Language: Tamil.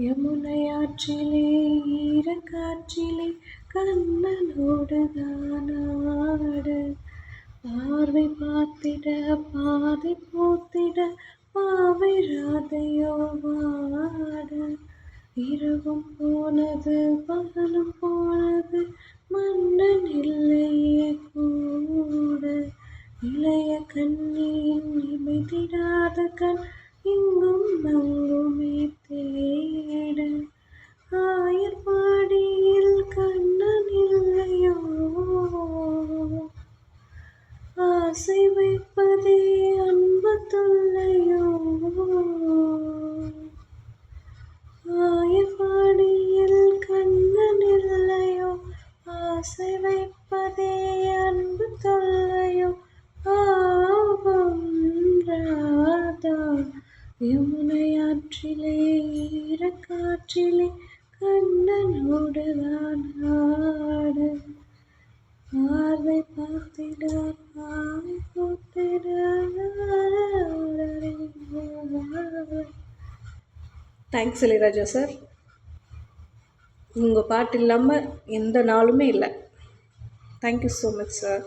யமுனையாற்றிலே ஈரக்காற்றிலே கண்ணனோடு தானாடு பார்வை பார்த்திட பாதை போத்திட பாவை ராதையோ வாட இரவும் போனது பகலும் போனது மன்னன் இல்லையே கூட இளைய கண்ணியின் இமைத்திடாத கண் இங்கும் அங்குமே தேட ஆயர்பாடியில் கண்ணன் இல்லையோ ஆசை வைப்பதே அன்பு தொல்லையோ ஆயர்பாடியில் கண்ணன் இல்லையோ ஆசை வைப்பதே அன்பு தொல்லையோ ஆகும் ராதா யமுனையாற்றிலே ஈரக்காற்றிலே கண்ணனோடு தான் ஆடு பார்வை பார்த்திட பாவை போத்திட. Thanks Ilaiyaraaja sir. உங்கள் பாட்டு இல்லாமல் எந்த நாளுமே இல்லை. Thank you so much sir.